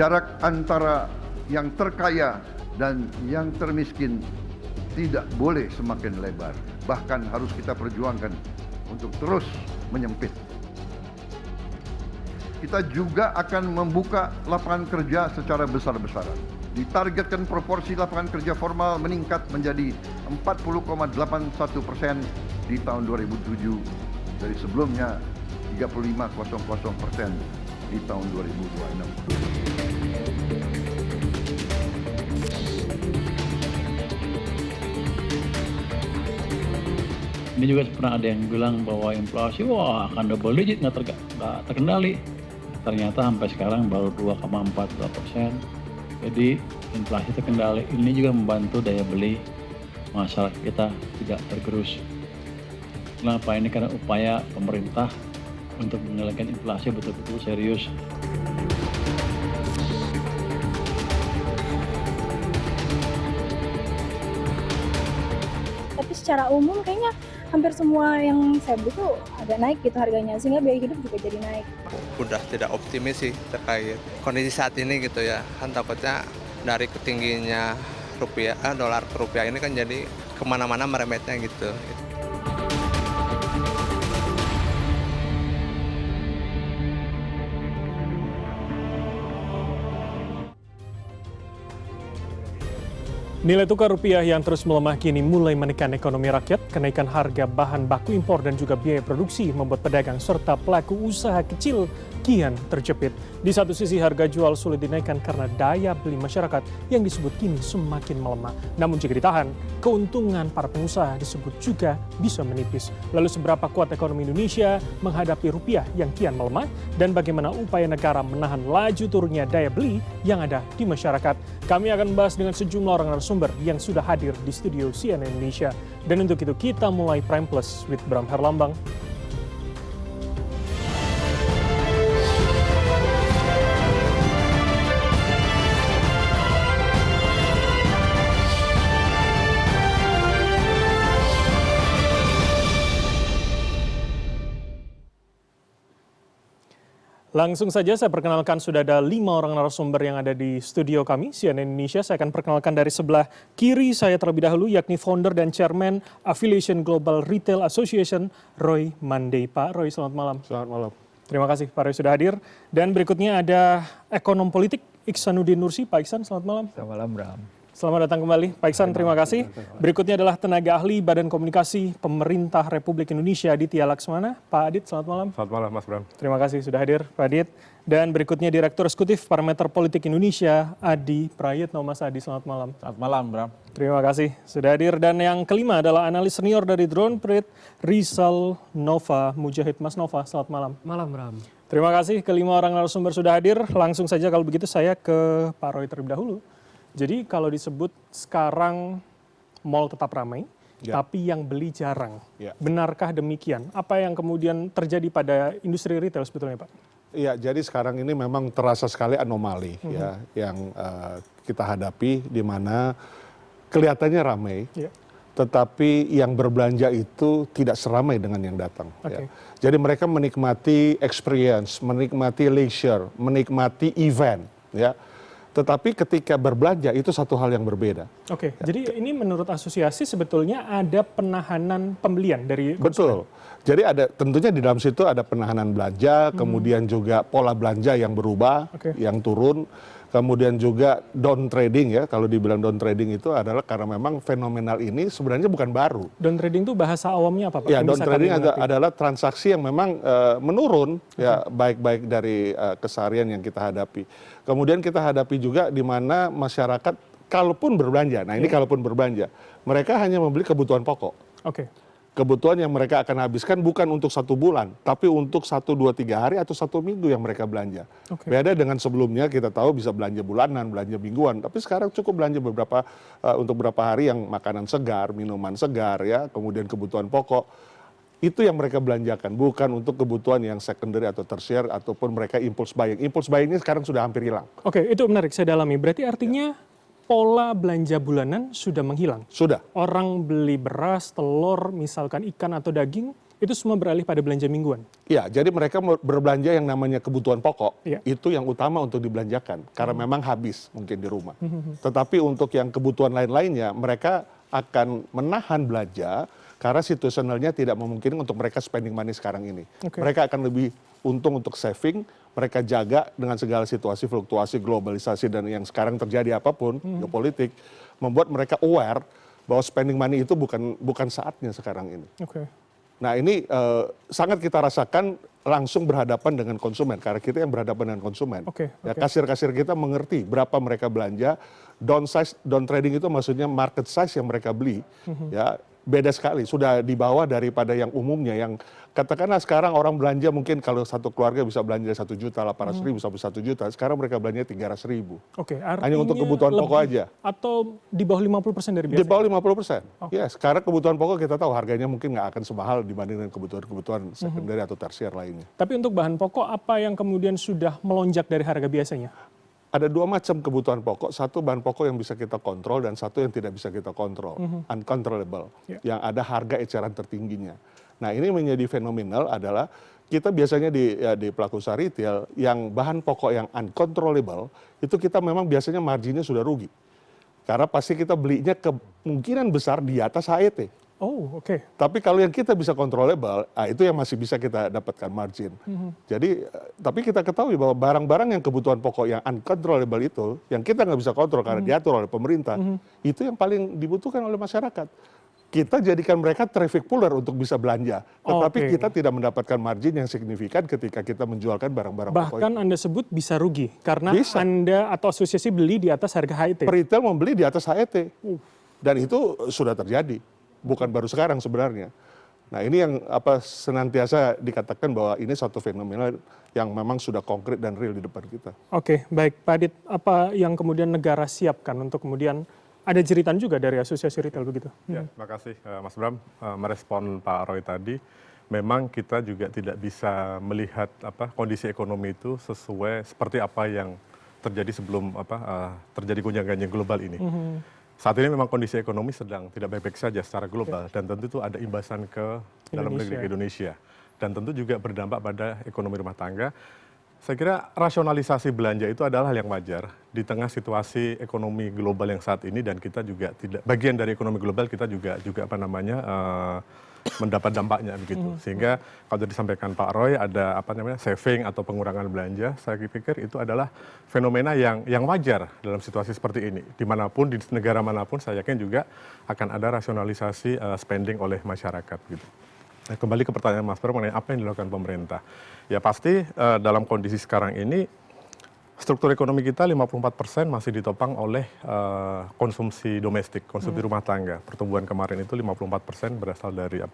jarak antara yang terkaya dan yang termiskin tidak boleh semakin lebar. Bahkan harus kita perjuangkan untuk terus menyempit. Kita juga akan membuka lapangan kerja secara besar-besaran. Ditargetkan proporsi lapangan kerja formal meningkat menjadi 40,81% di tahun 2007 dari sebelumnya 35,00% di tahun 2026. Ini juga pernah ada yang bilang bahwa inflasi akan double digit nggak terkendali. Ternyata sampai sekarang baru 2,42%. Jadi inflasi terkendali. Ini juga membantu daya beli masyarakat kita tidak tergerus. Kenapa? Ini karena upaya pemerintah untuk mengendalikan inflasi betul-betul serius. Tapi secara umum kayaknya hampir semua yang saya beli tuh agak naik gitu harganya, sehingga biaya hidup juga jadi naik. Udah tidak optimis sih terkait kondisi saat ini gitu ya. Kan takutnya dari ketingginya rupiah, dolar ke rupiah ini kan jadi kemana-mana merembetnya gitu. Nilai tukar rupiah yang terus melemah kini mulai menekan ekonomi rakyat. Kenaikan harga bahan baku impor dan juga biaya produksi membuat pedagang serta pelaku usaha kecil kian terjepit. Di satu sisi harga jual sulit dinaikkan karena daya beli masyarakat yang disebut kini semakin melemah. Namun jika ditahan, keuntungan para pengusaha disebut juga bisa menipis. Lalu seberapa kuat ekonomi Indonesia menghadapi rupiah yang kian melemah dan bagaimana upaya negara menahan laju turunnya daya beli yang ada di masyarakat? Kami akan membahas dengan sejumlah orang narasumber yang sudah hadir di studio CNN Indonesia. Dan untuk itu kita mulai Prime Plus with Bram Herlambang. Langsung saja saya perkenalkan sudah ada 5 orang narasumber yang ada di studio kami, CNN Indonesia. Saya akan perkenalkan dari sebelah kiri saya terlebih dahulu, yakni founder dan chairman Affiliation Global Retail Association, Roy Mandey. Pak Roy, selamat malam. Selamat malam. Terima kasih Pak Roy sudah hadir. Dan berikutnya ada ekonom politik Iksanuddin Nursi. Pak Iksan, selamat malam. Selamat malam, Bram. Selamat datang kembali. Pak Iksan, terima kasih. Berikutnya adalah tenaga ahli Badan Komunikasi Pemerintah Republik Indonesia, Aditya Laksmana. Pak Adit, selamat malam. Selamat malam, Mas Bram. Terima kasih sudah hadir, Pak Adit. Dan berikutnya Direktur Eksekutif Parameter Politik Indonesia, Adi Prayitno. Mas Adi, selamat malam. Selamat malam, Bram. Terima kasih sudah hadir. Dan yang kelima adalah analis senior dari Drone Prit, Rizal Nova Mujahid. Mas Nova, selamat malam. Malam, Bram. Terima kasih kelima orang narasumber sudah hadir. Langsung saja kalau begitu saya ke Pak Roy terlebih dahulu. Jadi kalau disebut sekarang mal tetap ramai, tapi yang beli jarang. Benarkah demikian? Apa yang kemudian terjadi pada industri retail sebetulnya, Pak? Iya, jadi sekarang ini memang terasa sekali anomali ya yang kita hadapi, di mana kelihatannya ramai, tetapi yang berbelanja itu tidak seramai dengan yang datang. Ya. Jadi mereka menikmati experience, menikmati leisure, menikmati event, ya. Tetapi ketika berbelanja itu satu hal yang berbeda. Jadi ini menurut asosiasi sebetulnya ada penahanan pembelian dari konsumen. Betul. Jadi ada tentunya di dalam situ ada penahanan belanja, kemudian juga pola belanja yang berubah, yang turun, kemudian juga down trading ya. Kalau dibilang down trading itu adalah karena memang fenomenal ini sebenarnya bukan baru. Down trading itu bahasa awamnya apa, Pak? Ya, down trading adalah transaksi yang memang menurun ya, baik-baik dari keseharian yang kita hadapi. Kemudian kita hadapi juga di mana masyarakat kalaupun berbelanja, nah ini kalaupun berbelanja, mereka hanya membeli kebutuhan pokok. Kebutuhan yang mereka akan habiskan bukan untuk 1 bulan, tapi untuk 1, 2, 3 hari atau 1 minggu yang mereka belanja. Beda dengan sebelumnya kita tahu bisa belanja bulanan, belanja mingguan, tapi sekarang cukup belanja untuk beberapa hari yang makanan segar, minuman segar ya, kemudian kebutuhan pokok. Itu yang mereka belanjakan, bukan untuk kebutuhan yang secondary atau tertiary ataupun mereka impulse buying. Impulse buying ini sekarang sudah hampir hilang. Itu menarik, saya dalami. Berarti artinya pola belanja bulanan sudah menghilang? Sudah. Orang beli beras, telur, misalkan ikan atau daging, Itu semua beralih pada belanja mingguan. Ya, jadi mereka berbelanja yang namanya kebutuhan pokok, Iya. itu yang utama untuk dibelanjakan, karena memang habis mungkin di rumah. Tetapi untuk yang kebutuhan lain-lainnya, mereka akan menahan belanja, karena situasionalnya tidak memungkinkan untuk mereka spending money sekarang ini. Oke. Mereka akan lebih untung untuk saving, mereka jaga dengan segala situasi fluktuasi, globalisasi, dan yang sekarang terjadi apapun, geopolitik, membuat mereka aware bahwa spending money itu bukan saatnya sekarang ini. Oke. Nah ini sangat kita rasakan langsung berhadapan dengan konsumen, karena kita yang berhadapan dengan konsumen. Oke, Ya, oke. kasir-kasir kita mengerti berapa mereka belanja, down trading itu maksudnya market size yang mereka beli, ya beda sekali, sudah di bawah daripada yang umumnya, yang katakanlah sekarang orang belanja mungkin kalau satu keluarga bisa belanja 1.800.000 sampai 1 juta, sekarang mereka belanja 300.000. Oke, artinya Hanya untuk kebutuhan pokok lebih aja. Atau di bawah 50% dari Di biasa? bawah 50%. Oke. Ya, sekarang kebutuhan pokok kita tahu harganya mungkin nggak akan semahal dibanding dengan kebutuhan sekunder atau tersier lainnya. Tapi untuk bahan pokok apa yang kemudian sudah melonjak dari harga biasanya? Ada dua macam kebutuhan pokok, satu bahan pokok yang bisa kita kontrol dan satu yang tidak bisa kita kontrol, uncontrollable, Ya. yang ada harga eceran tertingginya. Nah ini menjadi fenomenal adalah kita biasanya di pelaku usaha retail yang bahan pokok yang uncontrollable, itu kita memang biasanya marginnya sudah rugi. Karena pasti kita belinya kemungkinan besar di atas HET. Oh, oke. Tapi kalau yang kita bisa controllable, itu yang masih bisa kita dapatkan margin. Jadi, tapi kita ketahui bahwa barang-barang yang kebutuhan pokok yang uncontrollable itu, yang kita nggak bisa kontrol karena diatur oleh pemerintah, itu yang paling dibutuhkan oleh masyarakat. Kita jadikan mereka traffic puller untuk bisa belanja, tetapi Oke. kita tidak mendapatkan margin yang signifikan ketika kita menjualkan barang-barang pokok Bahkan itu. Anda sebut bisa rugi karena Bisa. Anda atau asosiasi beli di atas harga HIT. Retail membeli di atas HET, dan itu sudah terjadi. Bukan baru sekarang sebenarnya. Nah ini yang senantiasa dikatakan bahwa ini satu fenomena yang memang sudah konkret dan real di depan kita. Oke, baik Pak Adit, apa yang kemudian negara siapkan untuk kemudian ada jeritan juga dari asosiasi retail begitu? Ya, terima kasih Mas Bram. Merespon Pak Roy tadi, memang kita juga tidak bisa melihat kondisi ekonomi itu seperti apa yang terjadi sebelum terjadi gonjang-ganjing global ini. Saat ini memang kondisi ekonomi sedang tidak baik-baik saja secara global, dan tentu itu ada imbasan ke dalam negeri ke Indonesia, dan tentu juga berdampak pada ekonomi rumah tangga. Saya kira rasionalisasi belanja itu adalah hal yang wajar di tengah situasi ekonomi global yang saat ini, dan kita juga tidak bagian dari ekonomi global, kita juga mendapat dampaknya begitu. Sehingga kalau tadi disampaikan Pak Roy ada saving atau pengurangan belanja, saya pikir itu adalah fenomena yang wajar dalam situasi seperti ini. Dimanapun, di negara manapun, saya yakin juga akan ada rasionalisasi spending oleh masyarakat gitu. Nah, kembali ke pertanyaan Mas Bram mengenai apa yang dilakukan pemerintah. Ya pasti dalam kondisi sekarang ini struktur ekonomi kita 54% masih ditopang oleh konsumsi domestik, konsumsi rumah tangga. Pertumbuhan kemarin itu 54% berasal dari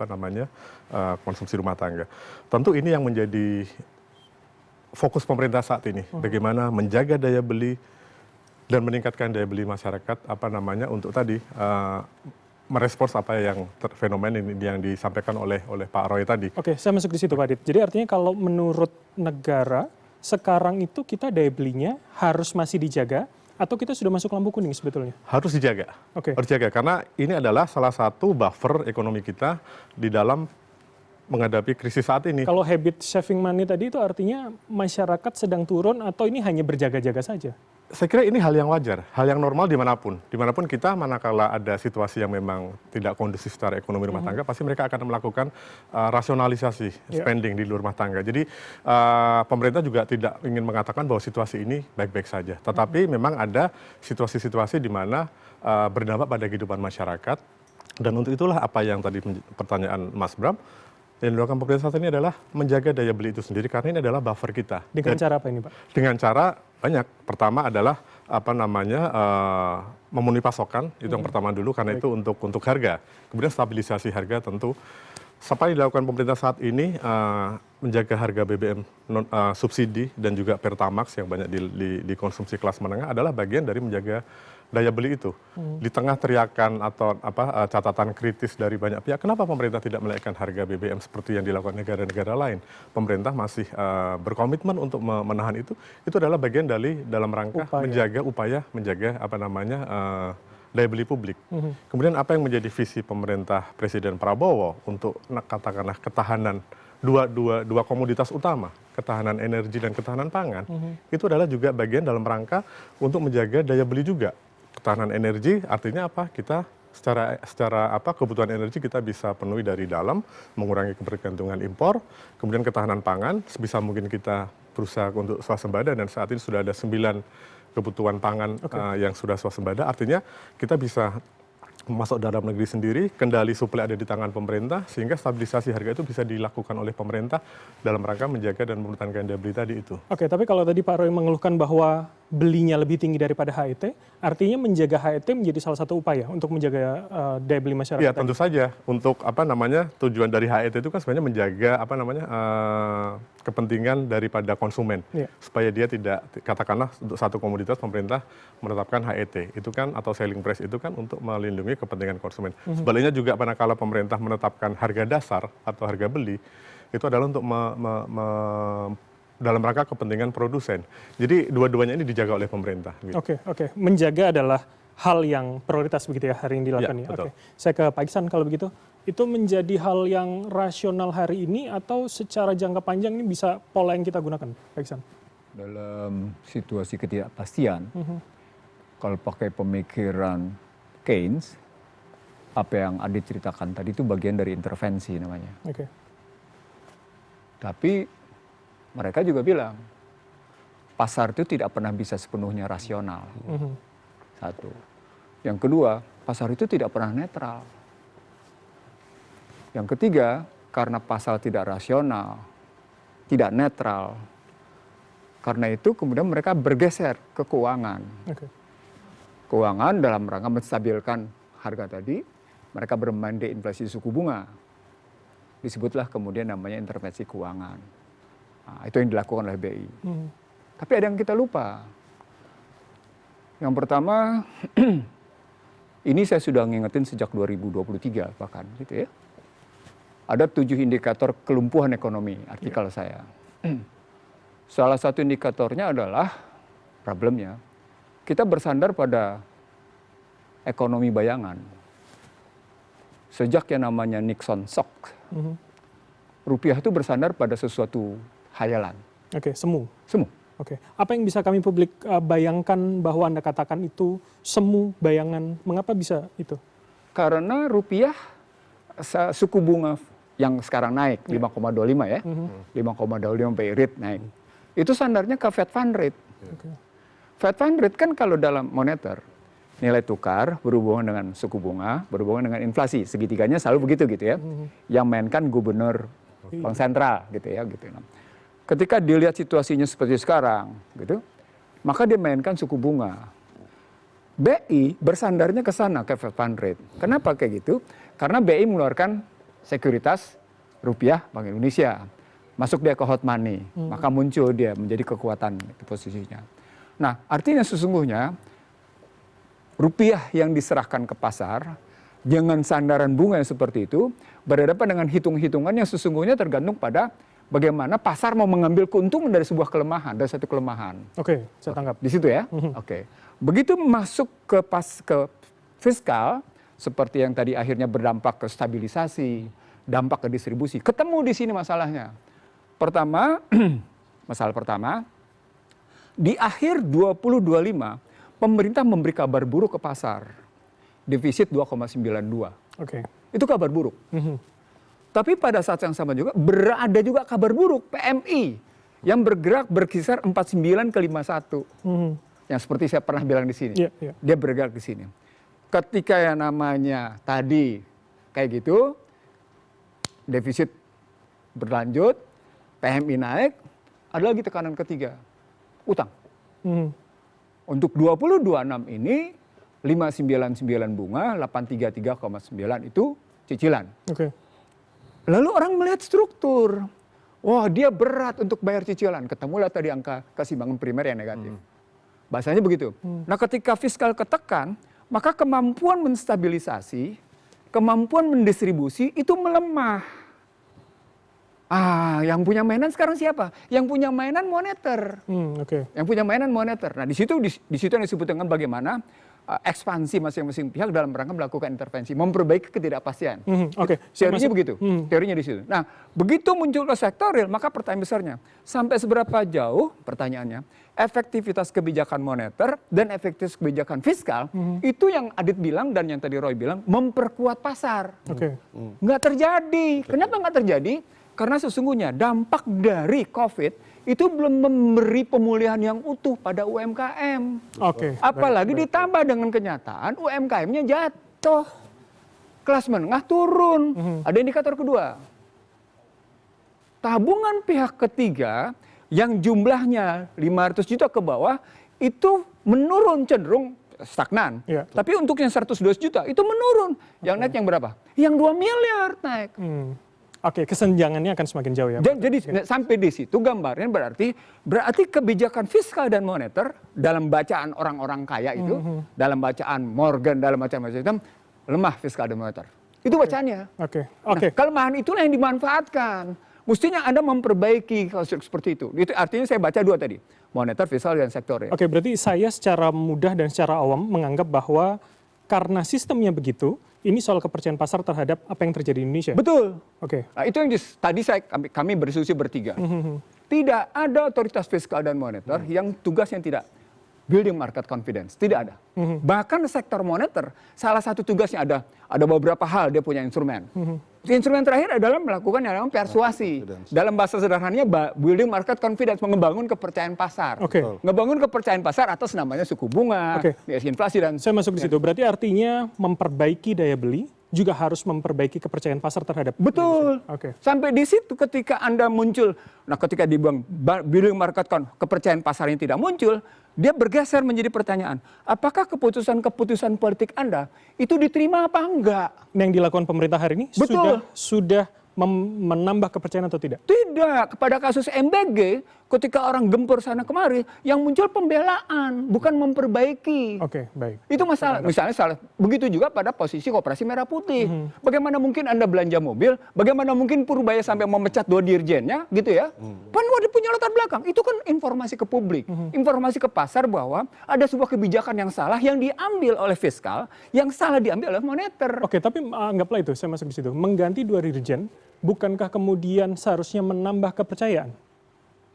konsumsi rumah tangga. Tentu ini yang menjadi fokus pemerintah saat ini, bagaimana menjaga daya beli dan meningkatkan daya beli masyarakat untuk tadi merespons apa yang fenomena yang disampaikan oleh Pak Roy tadi. Oke, saya masuk di situ Pak Adit. Jadi artinya kalau menurut negara sekarang itu kita daya belinya harus masih dijaga atau kita sudah masuk lampu kuning sebetulnya? Harus dijaga. Oke. Harus dijaga karena ini adalah salah satu buffer ekonomi kita di dalam menghadapi krisis saat ini. Kalau habit saving money tadi itu artinya masyarakat sedang turun atau ini hanya berjaga-jaga saja? Saya kira ini hal yang wajar, hal yang normal dimanapun. Dimanapun kita, manakala ada situasi yang memang tidak kondusif secara ekonomi rumah tangga, pasti mereka akan melakukan rasionalisasi spending di luar rumah tangga. Jadi pemerintah juga tidak ingin mengatakan bahwa situasi ini baik-baik saja. Tetapi memang ada situasi-situasi di mana berdampak pada kehidupan masyarakat. Dan untuk itulah apa yang tadi pertanyaan Mas Bram, yang dilakukan pemerintah saat ini adalah menjaga daya beli itu sendiri, karena ini adalah buffer kita. Dengan cara apa ini Pak? Dengan cara banyak. Pertama adalah memenuhi pasokan, itu yang pertama dulu, karena itu untuk harga. Kemudian stabilisasi harga tentu. Apa yang dilakukan pemerintah saat ini menjaga harga BBM subsidi dan juga Pertamax yang banyak dikonsumsi kelas menengah adalah bagian dari menjaga daya beli itu. Di tengah teriakan atau catatan kritis dari banyak pihak, kenapa pemerintah tidak menaikkan harga BBM seperti yang dilakukan negara-negara lain? Pemerintah masih berkomitmen untuk menahan itu. Itu adalah bagian dari dalam rangka menjaga daya beli publik. Kemudian apa yang menjadi visi pemerintah Presiden Prabowo untuk katakanlah ketahanan dua komoditas utama, ketahanan energi dan ketahanan pangan, itu adalah juga bagian dalam rangka untuk menjaga daya beli juga. Ketahanan energi artinya apa? Kita secara kebutuhan energi kita bisa penuhi dari dalam, mengurangi ketergantungan impor. Kemudian ketahanan pangan sebisa mungkin kita berusaha untuk swasembada, dan saat ini sudah ada 9 kebutuhan pangan yang sudah swasembada. Artinya kita bisa masuk dalam negeri sendiri, kendali suplai ada di tangan pemerintah, sehingga stabilisasi harga itu bisa dilakukan oleh pemerintah dalam rangka menjaga dan mempertahankan daya beli tadi itu. Oke, tapi kalau tadi Pak Roy mengeluhkan bahwa belinya lebih tinggi daripada HET, artinya menjaga HET menjadi salah satu upaya untuk menjaga daya beli masyarakat. Iya, tentu saja. Untuk tujuan dari HET itu kan sebenarnya menjaga kepentingan daripada konsumen, supaya dia tidak, katakanlah untuk satu komoditas pemerintah menetapkan HET itu kan, atau selling price itu kan untuk melindungi kepentingan konsumen. Sebaliknya juga manakala pemerintah menetapkan harga dasar atau harga beli, itu adalah untuk dalam rangka kepentingan produsen. Jadi dua-duanya ini dijaga oleh pemerintah. Gitu. Oke. Menjaga adalah hal yang prioritas begitu ya hari ini dilakukan ya. Oke. Saya ke Pak Iksan kalau begitu. Itu menjadi hal yang rasional hari ini atau secara jangka panjang ini bisa pola yang kita gunakan, Pak Iksan? Dalam situasi ketidakpastian, kalau pakai pemikiran Keynes, apa yang Adi ceritakan tadi itu bagian dari intervensi namanya. Oke. Tapi mereka juga bilang, pasar itu tidak pernah bisa sepenuhnya rasional. Satu. Yang kedua, pasar itu tidak pernah netral. Yang ketiga, karena pasar tidak rasional, tidak netral, karena itu kemudian mereka bergeser ke keuangan. Keuangan dalam rangka menstabilkan harga tadi, mereka bermain di inflasi suku bunga. Disebutlah kemudian namanya intervensi keuangan. Nah, itu yang dilakukan oleh BI. Tapi ada yang kita lupa. Yang pertama, ini saya sudah ngingetin sejak 2023 bahkan gitu ya. Ada 7 indikator kelumpuhan ekonomi, artikel saya. Salah satu indikatornya adalah problemnya. Kita bersandar pada ekonomi bayangan. Sejak yang namanya Nixon shock, rupiah itu bersandar pada sesuatu hayalan. Semu. Oke. Apa yang bisa kami publik bayangkan bahwa Anda katakan itu semu, bayangan? Mengapa bisa itu? Karena rupiah suku bunga yang sekarang naik 5,25 ya, 5,25 by rate naik. Itu sandarnya ke Fed Fund Rate. Fed Fund Rate kan kalau dalam moneter, nilai tukar berhubungan dengan suku bunga, berhubungan dengan inflasi. Segitiganya selalu begitu gitu ya. Yang mainkan gubernur bank sentral gitu ya. Gitu. Ketika dilihat situasinya seperti sekarang, gitu, maka dia mainkan suku bunga. BI bersandarnya ke sana, ke Fed Fund Rate. Kenapa kayak gitu? Karena BI mengeluarkan sekuritas rupiah Bank Indonesia. Masuk dia ke hot money, maka muncul dia menjadi kekuatan itu posisinya. Nah, artinya sesungguhnya rupiah yang diserahkan ke pasar dengan sandaran bunga yang seperti itu berhadapan dengan hitung-hitungan yang sesungguhnya tergantung pada bagaimana pasar mau mengambil keuntungan dari sebuah kelemahan, dari satu kelemahan. Oke, saya tangkap. Di situ ya. Oke. Begitu masuk ke fiskal seperti yang tadi akhirnya berdampak ke stabilisasi, dampak ke distribusi. Ketemu di sini masalahnya. Pertama, masalah pertama, di akhir 2025 pemerintah memberi kabar buruk ke pasar. Defisit 2,92. Oke. Itu kabar buruk. Tapi pada saat yang sama juga berada juga kabar buruk PMI yang bergerak berkisar 49 ke 51. Yang seperti saya pernah bilang di sini. Dia bergerak di sini. Ketika yang namanya tadi kayak gitu, defisit berlanjut, PMI naik, ada lagi tekanan ketiga, utang. Untuk 2026 ini 599 bunga, 833,9 itu cicilan. Lalu orang melihat struktur. Wah, dia berat untuk bayar cicilan. Ketemulah tadi angka keseimbangan primer yang negatif. Bahasanya begitu. Nah, ketika fiskal ketekan, maka kemampuan menstabilisasi, kemampuan mendistribusi itu melemah. Yang punya mainan sekarang siapa? Yang punya mainan moneter. Yang punya mainan moneter. Nah, di situ yang disebut dengan bagaimana ekspansi masing-masing pihak dalam rangka melakukan intervensi, memperbaiki ketidakpastian. Oke, Teorinya begitu. Teorinya di situ. Nah, begitu muncul ke sektor real, maka pertanyaan besarnya, sampai seberapa jauh pertanyaannya efektivitas kebijakan moneter dan efektivitas kebijakan fiskal itu yang Adit bilang dan yang tadi Roy bilang memperkuat pasar. Oke. Nggak terjadi. Kenapa nggak terjadi? Karena sesungguhnya dampak dari COVID itu belum memberi pemulihan yang utuh pada UMKM. Oke. Apalagi ditambah dengan kenyataan UMKM-nya jatuh. Kelas menengah turun. Ada indikator kedua. Tabungan pihak ketiga yang jumlahnya 500 juta ke bawah itu menurun cenderung stagnan. Iya. Tapi untuk yang 112 juta itu menurun. Yang naik yang berapa? Yang 2 miliar naik. Oke, kesenjangannya akan semakin jauh ya. Jadi sampai di situ gambarnya berarti kebijakan fiskal dan moneter dalam bacaan orang-orang kaya itu, dalam bacaan Morgan, dalam bacaan macam-macam lemah fiskal dan moneter. Itu bacaannya. Oke. Nah, kelemahan itulah yang dimanfaatkan. Mestinya Anda memperbaiki kalau seperti itu. Itu artinya saya baca dua tadi, moneter, fiskal dan sektor. Oke, berarti saya secara mudah dan secara awam menganggap bahwa karena sistemnya begitu, ini soal kepercayaan pasar terhadap apa yang terjadi di Indonesia. Betul. Oke. Nah, itu yang tadi kami berdiskusi bertiga. Tidak ada otoritas fiskal dan moneter yang tugasnya tidak building market confidence. Tidak ada. Bahkan sektor moneter, salah satu tugasnya ada beberapa hal dia punya instrumen. Instrumen terakhir adalah melakukan yang namanya persuasi. Dalam bahasa sederhananya building market confidence, membangun kepercayaan pasar. Ngebangun kepercayaan pasar atas namanya suku bunga, inflasi dan saya masuk di situ. Berarti artinya memperbaiki daya beli juga harus memperbaiki kepercayaan pasar terhadap betul. Oke. Sampai di situ ketika Anda muncul, nah ketika dibilang building market kepercayaan pasarnya tidak muncul, dia bergeser menjadi pertanyaan, apakah keputusan-keputusan politik Anda itu diterima apa enggak? Yang dilakukan pemerintah hari ini Betul. sudah menambah kepercayaan atau tidak? Tidak. Kepada kasus MBG, ketika orang gempur sana kemari, yang muncul pembelaan, bukan memperbaiki. Oke, baik. Itu masalah. Misalnya salah. Begitu juga pada posisi Koperasi Merah Putih. Bagaimana mungkin Anda belanja mobil, bagaimana mungkin Purbaya sampai memecat 2 dirjennya, gitu ya. Pan dia punya latar belakang. Itu kan informasi ke publik. Informasi ke pasar bahwa ada sebuah kebijakan yang salah yang diambil oleh fiskal, yang salah diambil oleh moneter. Oke, tapi anggaplah itu, saya masuk di situ. Mengganti 2 dirjen, bukankah kemudian seharusnya menambah kepercayaan?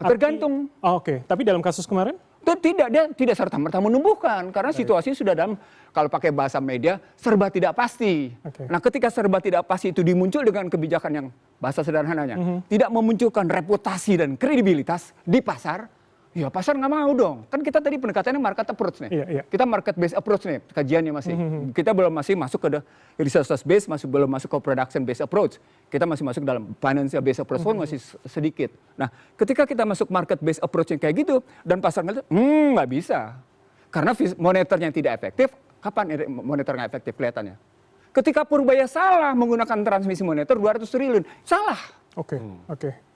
Tergantung. Oke, tapi dalam kasus kemarin? Dia tidak serta-merta menumbuhkan karena situasinya sudah dalam, kalau pakai bahasa media, serba tidak pasti. Nah, ketika serba tidak pasti itu dimuncul dengan kebijakan yang bahasa sederhananya tidak memunculkan reputasi dan kredibilitas di pasar, ya pasar nggak mau dong. Kan kita tadi pendekatannya market approach nih. Iya. Kita market based approach nih, kajiannya masih. Kita belum masuk ke research based, belum masuk ke production based approach. Kita masih masuk dalam financial based approach pun masih sedikit. Nah, ketika kita masuk market based approach yang kayak gitu dan pasar nggak bisa. Karena moneternya tidak efektif, kapan moneter nggak efektif kelihatannya? Ketika Purbaya salah menggunakan transmisi moneter 200 triliun, salah. Oke.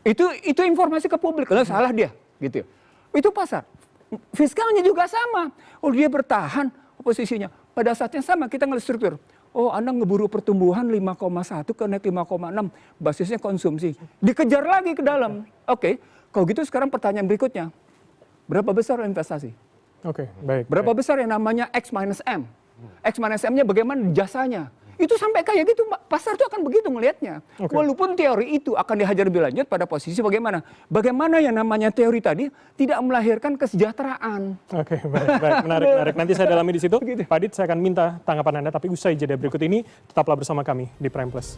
Itu informasi ke publik, kalau salah dia, gitu. Itu pasar. Fiskalnya juga sama. Oh, dia bertahan posisinya. Pada saat yang sama kita ngelihat struktur. Oh, Anda ngeburu pertumbuhan 5,1 ke naik 5,6. Basisnya konsumsi. Dikejar lagi ke dalam. Oke, kalau gitu sekarang pertanyaan berikutnya. Berapa besar investasi? Oke, baik. Berapa besar yang namanya X minus M? X minus M-nya bagaimana jasanya? Itu sampai kayak gitu, pasar tuh akan begitu ngelihatnya. Walaupun teori itu akan dihajar lebih lanjut pada posisi bagaimana. Bagaimana yang namanya teori tadi tidak melahirkan kesejahteraan. Oke, baik. Menarik. Nanti saya dalami di situ. Pak Adit, saya akan minta tanggapan Anda, tapi usai jeda berikut ini, tetaplah bersama kami di Prime Plus.